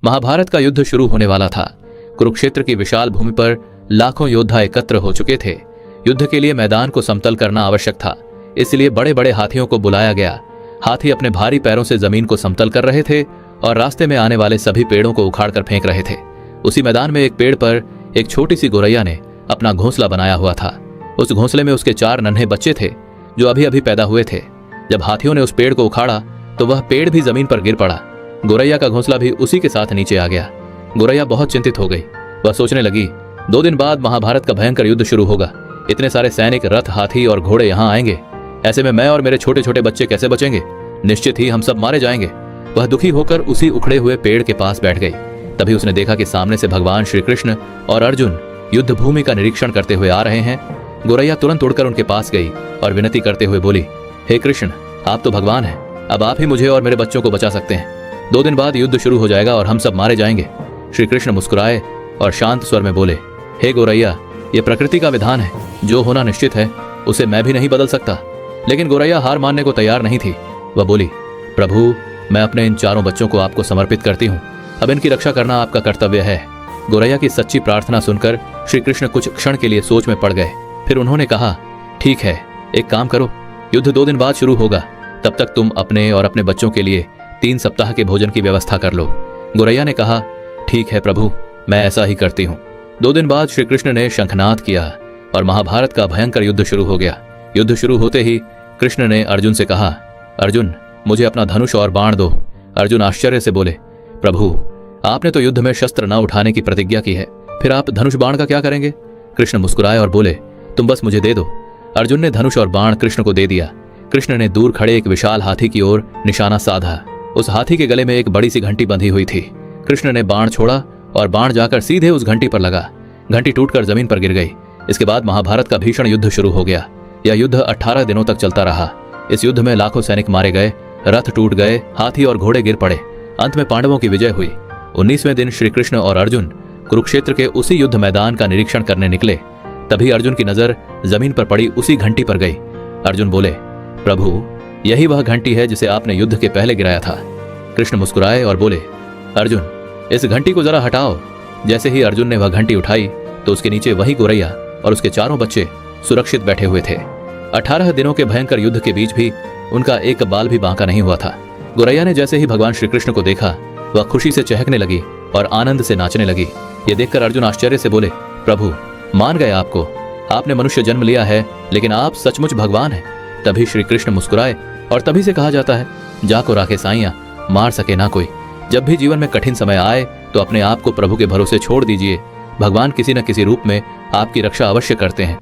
महाभारत का युद्ध शुरू होने वाला था। कुरुक्षेत्र की विशाल भूमि पर लाखों योद्धा एकत्र हो चुके थे। युद्ध के लिए मैदान को समतल करना आवश्यक था, इसलिए बड़े बड़े हाथियों को बुलाया गया। हाथी अपने भारी पैरों से जमीन को समतल कर रहे थे और रास्ते में आने वाले सभी पेड़ों को उखाड़कर फेंक रहे थे। उसी मैदान में एक पेड़ पर एक छोटी सी गोरैया ने अपना घोंसला बनाया हुआ था। उस घोंसले में उसके 4 नन्हे बच्चे थे जो अभी अभी पैदा हुए थे। जब हाथियों ने उस पेड़ को उखाड़ा तो वह पेड़ भी जमीन पर गिर पड़ा। गोरैया का घोंसला भी उसी के साथ नीचे आ गया। गोरैया बहुत चिंतित हो गई। वह सोचने लगी, 2 दिन बाद महाभारत का भयंकर युद्ध शुरू होगा। इतने सारे सैनिक, रथ, हाथी और घोड़े यहाँ आएंगे। ऐसे में मैं और मेरे छोटे छोटे बच्चे कैसे बचेंगे? निश्चित ही हम सब मारे जाएंगे। वह दुखी होकर उसी उखड़े हुए पेड़ के पास बैठ गई। तभी उसने देखा कि सामने से भगवान श्री कृष्ण और अर्जुन युद्ध भूमि का निरीक्षण करते हुए आ रहे हैं। गोरैया तुरंत उड़कर उनके पास गई और विनती करते हुए बोली, हे कृष्ण, आप तो भगवान हैं, अब आप ही मुझे और मेरे बच्चों को बचा सकते हैं। 2 दिन बाद युद्ध शुरू हो जाएगा और हम सब मारे जाएंगे। श्री कृष्ण मुस्कुराए और शांत स्वर में बोले, हे गोरैया, ये प्रकृति का विधान है, जो होना निश्चित है उसे मैं भी नहीं बदल सकता। लेकिन गोरैया हार मानने को तैयार नहीं थी। वह बोली, प्रभु, मैं अपने इन 4 बच्चों को आपको समर्पित करती हूँ। अब इनकी रक्षा करना आपका कर्तव्य है। गोरैया की सच्ची प्रार्थना सुनकर श्री कृष्ण कुछ क्षण के लिए सोच में पड़ गए। फिर उन्होंने कहा, ठीक है, एक काम करो, युद्ध 2 दिन बाद शुरू होगा। तब तक तुम अपने और अपने बच्चों के लिए 3 सप्ताह के भोजन की व्यवस्था कर लो। गोरैया ने कहा, ठीक है प्रभु, मैं ऐसा ही करती हूँ। 2 दिन बाद श्री कृष्ण ने शंखनाद किया और महाभारत का भयंकर युद्ध शुरू हो गया। युद्ध शुरू होते ही कृष्ण ने अर्जुन से कहा, अर्जुन, मुझे अपना धनुष और बाण दो। अर्जुन आश्चर्य से बोले, प्रभु, आपने तो युद्ध में शस्त्र न उठाने की प्रतिज्ञा की है, फिर आप धनुष बाण का क्या करेंगे? कृष्ण मुस्कुराए और बोले, तुम बस मुझे दे दो। अर्जुन ने धनुष और बाण कृष्ण को दे दिया। कृष्ण ने दूर खड़े एक विशाल हाथी की ओर निशाना साधा। उस हाथी के गले में एक बड़ी सी घंटी बंधी हुई थी। कृष्ण ने बाण छोड़ा और बाण जाकर सीधे उस घंटी पर लगा। घंटी टूटकर जमीन पर गिर गई। इसके बाद महाभारत का भीषण युद्ध शुरू हो गया। यह युद्ध 18 दिनों तक चलता रहा। इस युद्ध में लाखों सैनिक मारे गए, रथ टूट गए, हाथी और घोड़े गिर पड़े। अंत में पांडवों की विजय हुई। 19वें दिन श्री कृष्ण और अर्जुन कुरुक्षेत्र के उसी युद्ध मैदान का निरीक्षण करने निकले। तभी अर्जुन की नजर जमीन पर पड़ी उसी घंटी पर गई। अर्जुन बोले, प्रभु, यही वह घंटी है जिसे आपने युद्ध के पहले गिराया था। कृष्ण मुस्कुराए और बोले, अर्जुन, इस घंटी को जरा हटाओ। जैसे ही अर्जुन ने वह घंटी उठाई तो उसके नीचे वही गोरैया और उसके 4 बच्चे सुरक्षित बैठे हुए थे। 18 दिनों के भयंकर युद्ध के बीच भी उनका एक बाल भी बांका नहीं हुआ था। गोरैया ने जैसे ही भगवान श्री कृष्ण को देखा, वह खुशी से चहकने लगी और आनंद से नाचने लगी। ये देखकर अर्जुन आश्चर्य से बोले, प्रभु, मान गए आपको। आपने मनुष्य जन्म लिया है, लेकिन आप सचमुच भगवान हैं। तभी श्री कृष्ण मुस्कुराए और तभी से कहा जाता है, जाको राखे साइयां, मार सके ना कोई। जब भी जीवन में कठिन समय आए तो अपने आप को प्रभु के भरोसे छोड़ दीजिए। भगवान किसी न किसी रूप में आपकी रक्षा अवश्य करते हैं।